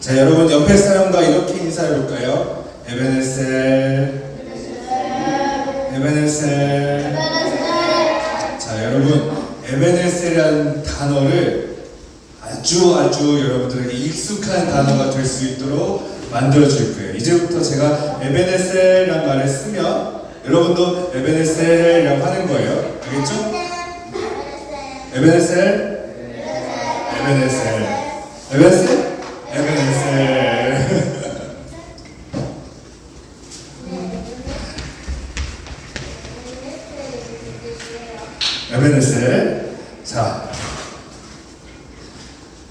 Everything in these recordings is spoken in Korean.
자, 여러분 옆에 사람과 이렇게 인사해 볼까요? 에베네셀, 에베네셀. 자, 여러분 에베네셀이라는 단어를 아주 여러분들에게 익숙한 단어가 될 수 있도록 만들어 줄 거예요. 이제부터 제가 에베네셀이라는 말을 쓰면 여러분도 에베네셀이라고 하는 거예요. 알겠죠? 에베네셀, 에베네셀, 에베네셀, 에베네셀. 에베네셀. 자,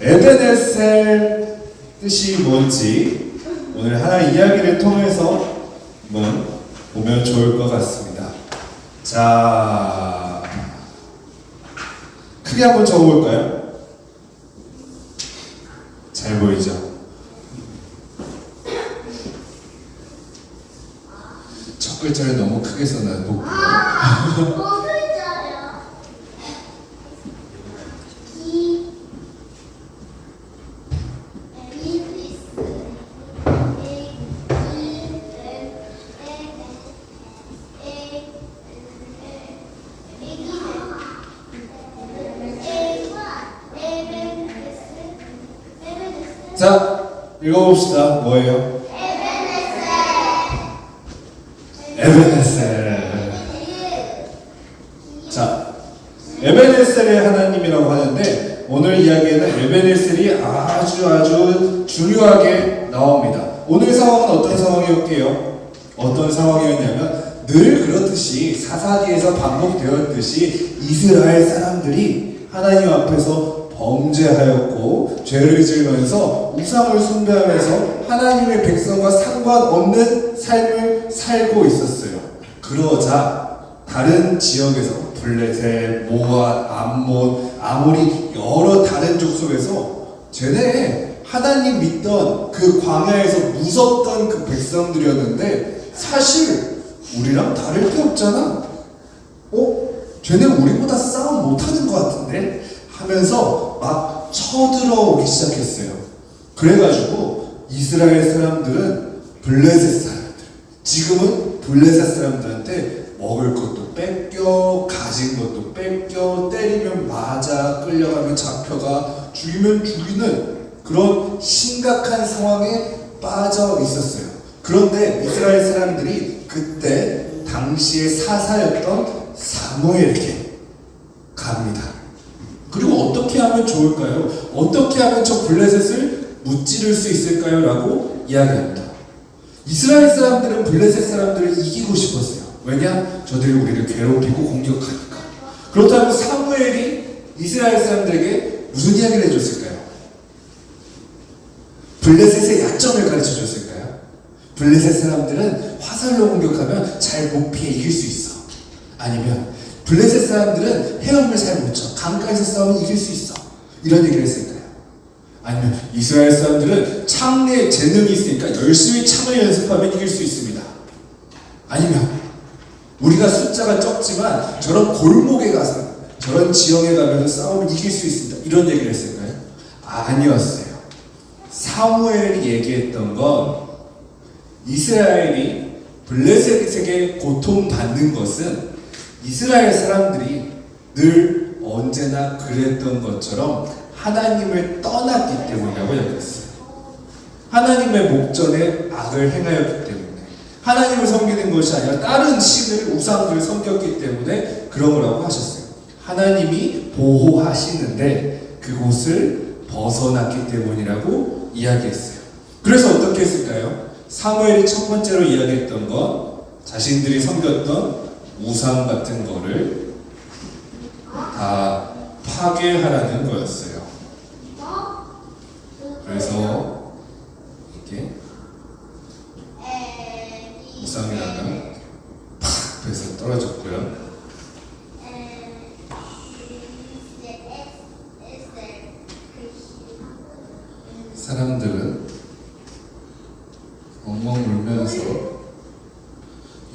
에베네셀 뜻이 뭔지 오늘 하나 이야기를 통해서 한번 보면 좋을 것 같습니다. 자, 크게 한번 적어볼까요? 잘 보이죠? 첫 글자를 너무 크게 써놔. 자, 읽어봅시다. 뭐예요? 에베네셀. 자, 에베네셀의 하나님이라고 하는데 오늘 이야기에는 에베네셀이 아주 중요하게 나옵니다. 오늘 상황은 어떤 상황이었게요? 어떤 상황이었냐면 늘 그렇듯이 사사기에서 반복되었듯이 이스라엘 사람들이 하나님 앞에서 범죄하였고 죄를 지으면서 우상을 숭배하면서 하나님의 백성과 상관없는 삶을 살고 있었어요. 그러자 다른 지역에서 블레셋, 모압, 암몬, 아모리 여러 다른 족속에서 쟤네 하나님 믿던 그 광야에서 무섭던 그 백성들이었는데 사실 우리랑 다를 게 없잖아. 쟤네 우리보다 싸움 못하는 것 같은데? 하면서 막 쳐들어오기 시작했어요. 그래가지고 이스라엘 사람들은 블레셋 사람들, 지금은 블레셋 사람들한테 먹을 것도 뺏겨, 가진 것도 뺏겨, 때리면 맞아, 끌려가면 잡혀가, 죽이면 죽이는 그런 심각한 상황에 빠져 있었어요. 그런데 이스라엘 사람들이 그때 당시의 사사였던 사무엘에게 갑니다. 그리고 어떻게 하면 좋을까요? 어떻게 하면 저 블레셋을 무찌를 수 있을까요? 라고 이야기합니다. 이스라엘 사람들은 블레셋 사람들을 이기고 싶었어요. 왜냐? 저들이 우리를 괴롭히고 공격하니까. 그렇다면 사무엘이 이스라엘 사람들에게 무슨 이야기를 해줬을까요? 블레셋의 약점을 가르쳐 줬을까요? 블레셋 사람들은 화살로 공격하면 잘 못 피해 이길 수 있어. 아니면 블레셋 사람들은 헤엄을 잘 못 쳐. 강가에서 싸우면 이길 수 있어. 이런 얘기를 했을까요? 아니면 이스라엘 사람들은 창에 재능이 있으니까 열심히 창을 연습하면 이길 수 있습니다. 아니면 우리가 숫자가 적지만 저런 골목에 가서 저런 지형에 가면 싸우면 이길 수 있습니다. 이런 얘기를 했을까요? 아니었어요. 사무엘이 얘기했던 건 이스라엘이 블레셋에게 고통받는 것은 이스라엘 사람들이 늘 언제나 그랬던 것처럼 하나님을 떠났기 때문이라고 얘기했어요. 하나님의 목전에 악을 행하였기 때문에, 하나님을 섬기는 것이 아니라 다른 신을, 우상들을 섬겼기 때문에 그런 거라고 하셨어요. 하나님이 보호하시는데 그곳을 벗어났기 때문이라고 이야기했어요. 그래서 어떻게 했을까요? 사무엘이 첫 번째로 이야기했던 건 자신들이 섬겼던 우상 같은 거를 다 파괴하라는 거였어요. 그래서 이렇게 우상이라가 팍 해서 떨어졌고요. 사람들은 엉엉 울면서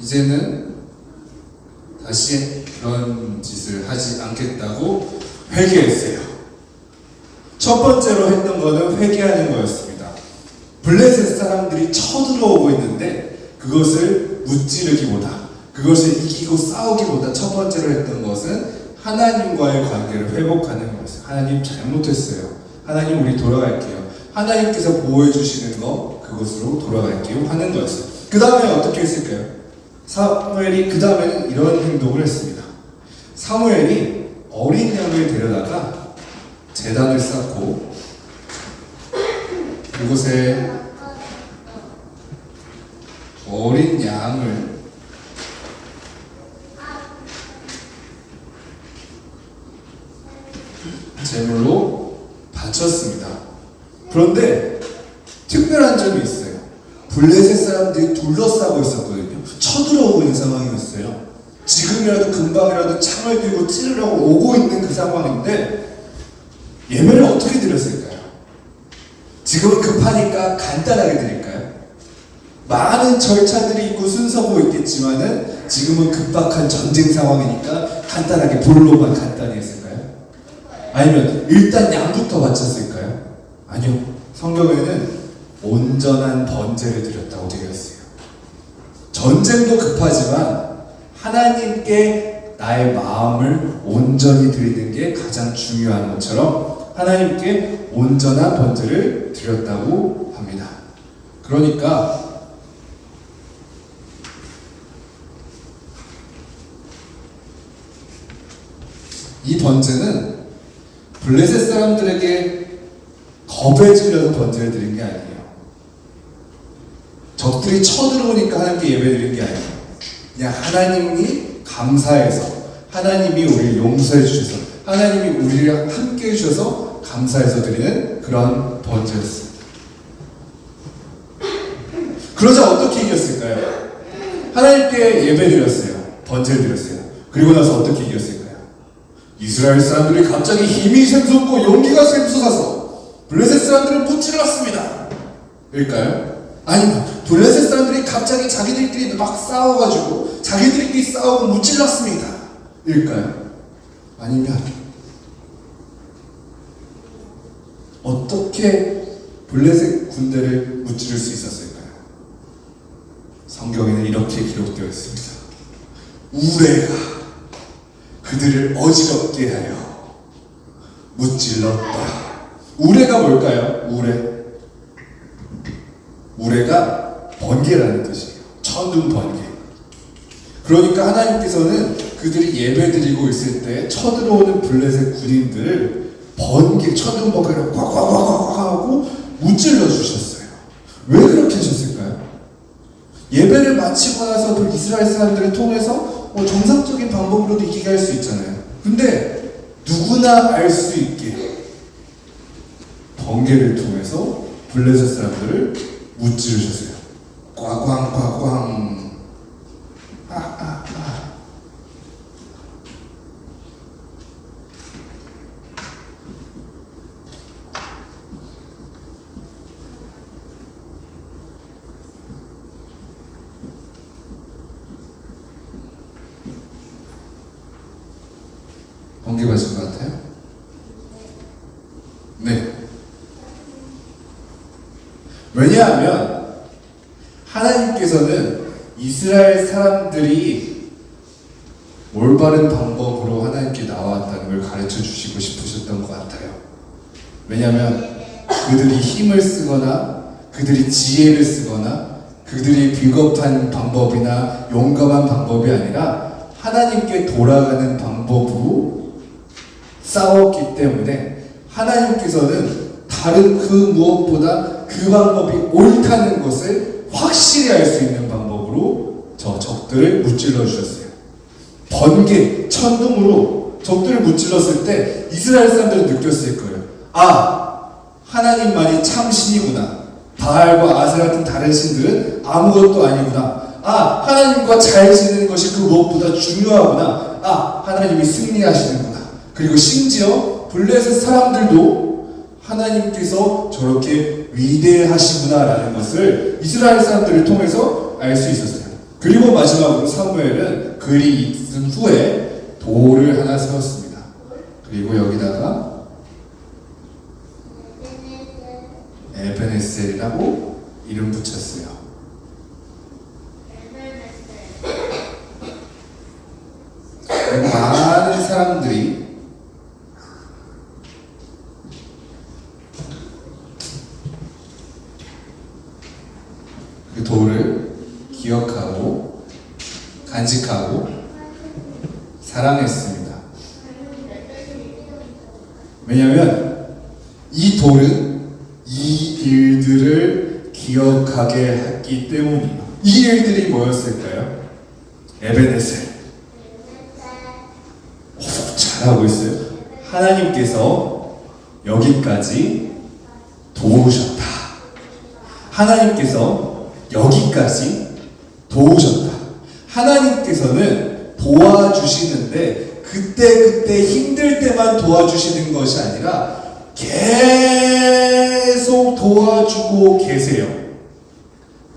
이제는 다시 그런 짓을 하지 않겠다고 회개했어요. 첫 번째로 했던 거는 회개하는 거였습니다. 블레셋 사람들이 쳐들어오고 있는데 그것을 무찌르기보다, 그것을 이기고 싸우기보다 첫 번째로 했던 것은 하나님과의 관계를 회복하는 것이었어요. 하나님 잘못했어요. 하나님 우리 돌아갈게요. 하나님께서 보호해 주시는 거 그것으로 돌아갈게요 하는 거였어요. 그 다음에 어떻게 했을까요? 사무엘이 그 다음에는 이런 행동을 했습니다. 사무엘이 어린 양을 데려다가 제단을 쌓고 그곳에 어린 양을 제물로 바쳤습니다. 그런데 특별한 점이 있어요. 블레셋 사람들이 둘러싸고 있었거든요. 쳐들어오고 있는 상황이었어요. 지금이라도 금방이라도 창을 들고 찌르려고 오고 있는 그 상황인데 예배를 어떻게 드렸을까요? 지금은 급하니까 간단하게 드릴까요? 많은 절차들이 있고 순서고 있겠지만은 지금은 급박한 전쟁 상황이니까 간단하게 볼로만 간단히 했을까요? 아니면 일단 양부터 바쳤을까요? 아니요. 성경에는 온전한 번제를 드렸다고 되어 있어요. 전쟁도 급하지만 하나님께 나의 마음을 온전히 드리는 게 가장 중요한 것처럼 하나님께 온전한 번제를 드렸다고 합니다. 그러니까 이 번제는 블레셋 사람들에게 겁에 질려서 번제를 드린 게 아니에요. 적들이 쳐들어오니까 하나님께 예배 드린 게 아니에요. 그냥 하나님이 감사해서, 하나님이 우리를 용서해 주셔서, 하나님이 우리랑 함께 해주셔서 감사해서 드리는 그런 번제였어요. 그러자 어떻게 이겼을까요? 하나님께 예배 드렸어요. 번제를 드렸어요. 그리고 나서 어떻게 이겼을까요? 이스라엘 사람들이 갑자기 힘이 샘솟고 용기가 샘솟아서 블레셋 사람들을 무찔렀습니다. 일까요? 아니면 블레셋 사람들이 갑자기 자기들끼리 막 싸워가지고 자기들끼리 싸우고 무찔렀습니다. 일까요? 아니면 어떻게 블레셋 군대를 무찌를 수 있었을까요? 성경에는 이렇게 기록되어 있습니다. 우레가 그들을 어지럽게 하여 무찔렀다. 우레가 뭘까요? 우레가 번개라는 뜻이에요. 천둥 번개. 그러니까 하나님께서는 그들이 예배드리고 있을 때 쳐들어오는 블레셋 군인들을 번개, 천둥 번개로 꽉꽉꽉꽉 하고 무찔러 주셨어요. 왜 그렇게 하셨을까요? 예배를 마치고 나서 이스라엘 사람들을 통해서 정상적인 방법으로도 이기게 할 수 있잖아요. 근데 누구나 알 수 있게 번개를 통해서 블레셋 사람들을 무찌르셨어요. 꽝꽝꽝꽝. 번개 맞은 것 같아요? 네. 왜냐하면 하나님께서는 이스라엘 사람들이 올바른 방법으로 하나님께 나왔다는 걸 가르쳐 주시고 싶으셨던 것 같아요. 왜냐하면 그들이 힘을 쓰거나 그들이 지혜를 쓰거나 그들이 비겁한 방법이나 용감한 방법이 아니라 하나님께 돌아가는 방법으로 싸웠기 때문에 하나님께서는 다른 그 무엇보다 그 방법이 옳다는 것을 확실히 알 수 있는 방법으로 저 적들을 무찔러 주셨어요. 번개, 천둥으로 적들을 무찔렀을 때 이스라엘 사람들은 느꼈을 거예요. 아, 하나님만이 참 신이구나. 바알과 아세 같은 다른 신들은 아무것도 아니구나. 아, 하나님과 잘 지내는 것이 그 무엇보다 중요하구나. 아, 하나님이 승리하시는구나. 그리고 심지어 블레셋 사람들도 하나님께서 저렇게 위대하시구나라는 것을 이스라엘 사람들을 통해서 알 수 있었어요. 그리고 마지막으로 사무엘은 글이 있은 후에 돌을 하나 세웠습니다. 그리고 여기다가 에베네셀이라고 이름 붙였어요. 많은 사람들이 그 돌을 기억하고 간직하고 사랑했습니다. 왜냐하면 이 돌은 이 일들을 기억하게 했기 때문이에요. 이 일들이 뭐였을까요? 에베네셀. 잘하고 있어요. 하나님께서 여기까지 도우셨다. 하나님께서 여기까지 도우셨다. 하나님께서는 도와주시는데 그때 힘들 때만 도와주시는 것이 아니라 계속 도와주고 계세요.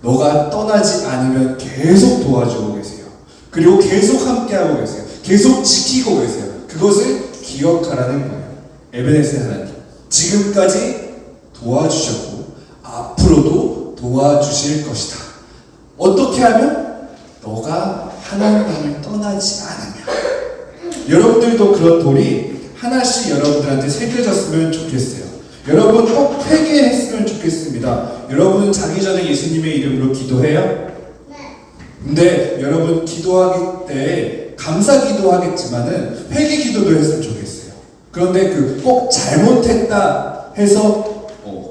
너가 떠나지 않으면 계속 도와주고 계세요. 그리고 계속 함께하고 계세요. 계속 지키고 계세요. 그것을 기억하라는 거예요. 에베네셀 하나님, 지금까지 도와주셨고 앞으로도 도와주실 것이다. 어떻게 하면? 너가 하나님을 떠나지 않으면. 여러분들도 그런 돌이 하나씩 여러분들한테 새겨졌으면 좋겠어요. 여러분 꼭 회개했으면 좋겠습니다. 여러분은 자기 전에 예수님의 이름으로 기도해요? 네. 근데 여러분 기도하기 때 감사 기도하겠지만은 회개 기도도 했으면 좋겠어요. 그런데 꼭 잘못했다 해서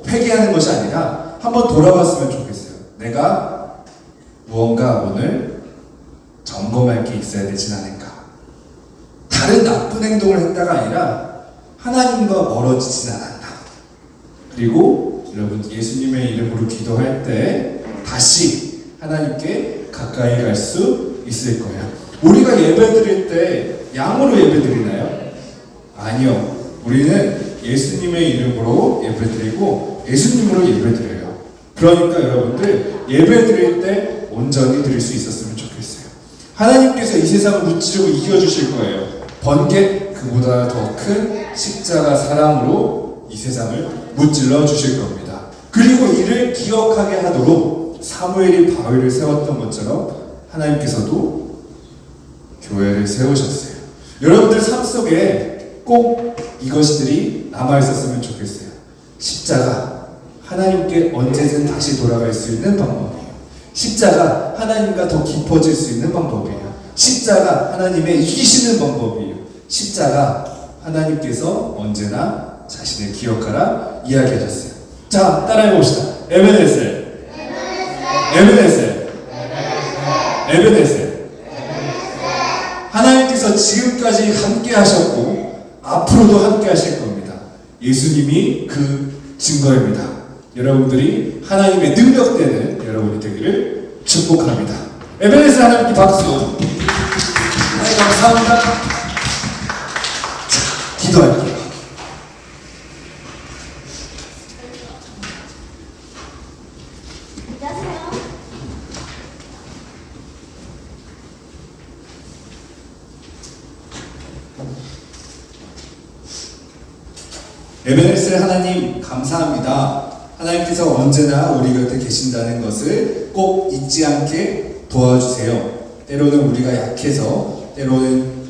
회개하는 것이 아니라 한번 돌아봤으면 좋겠어요. 내가 무언가 오늘 점검할 게 있어야 되진 않을까. 다른 나쁜 행동을 했다가 아니라 하나님과 멀어지진 않았나. 그리고 여러분 예수님의 이름으로 기도할 때 다시 하나님께 가까이 갈 수 있을 거예요. 우리가 예배 드릴 때 양으로 예배 드리나요? 아니요. 우리는 예수님의 이름으로 예배 드리고 예수님으로 예배 드려요. 그러니까 여러분들 예배 드릴 때 온전히 드릴 수 있었으면 좋겠어요. 하나님께서 이 세상을 무찌르고 이겨주실 거예요. 번개 그보다 더 큰 십자가 사랑으로 이 세상을 무찔러 주실 겁니다. 그리고 이를 기억하게 하도록 사무엘이 바위를 세웠던 것처럼 하나님께서도 교회를 세우셨어요. 여러분들 삶 속에 꼭 이것들이 남아있었으면 좋겠어요. 십자가, 하나님께 언제든 다시 돌아갈 수 있는 방법이에요. 십자가, 하나님과 더 깊어질 수 있는 방법이에요. 십자가, 하나님의 이기시는 방법이에요. 십자가, 하나님께서 언제나 자신을 기억하라 이야기하셨어요. 자, 따라해봅시다. 에베네셀, 에베네셀, 에베네셀. 하나님께서 지금까지 함께 하셨고 앞으로도 함께 하실 겁니다. 예수님이 그 증거입니다. 여러분들이 하나님의 능력되는 여러분이 되기를 축복합니다. 에베네셀 하나님께 박수. 하나님 감사합니다. 자, 기도할게요. 에베네셀 하나님 감사합니다. 하나님께서 언제나 우리 곁에 계신다는 것을 꼭 잊지 않게 도와주세요. 때로는 우리가 약해서 때로는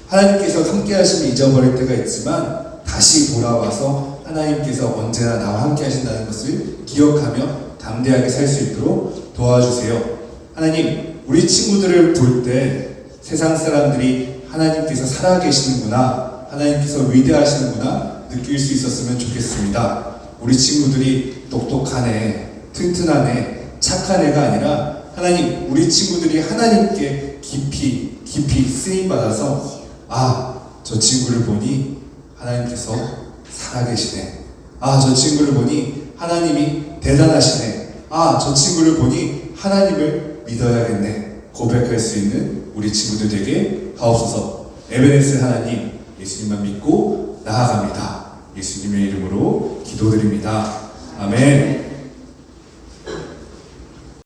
하나님께서 함께 하심을 잊어버릴 때가 있지만 다시 돌아와서 하나님께서 언제나 나와 함께 하신다는 것을 기억하며 담대하게 살 수 있도록 도와주세요. 하나님, 우리 친구들을 볼 때 세상 사람들이 하나님께서 살아계시는구나, 하나님께서 위대하시는구나 느낄 수 있었으면 좋겠습니다. 우리 친구들이 똑똑한 애, 튼튼한 애, 착한 애가 아니라 하나님, 우리 친구들이 하나님께 깊이 쓰임받아서 저 친구를 보니 하나님께서 살아계시네. 저 친구를 보니 하나님이 대단하시네. 저 친구를 보니 하나님을 믿어야겠네. 고백할 수 있는 우리 친구들 되게 하옵소서. 에베네셀 하나님, 예수님만 믿고 나아갑니다. 예수님의 이름으로 기도드립니다. 아멘.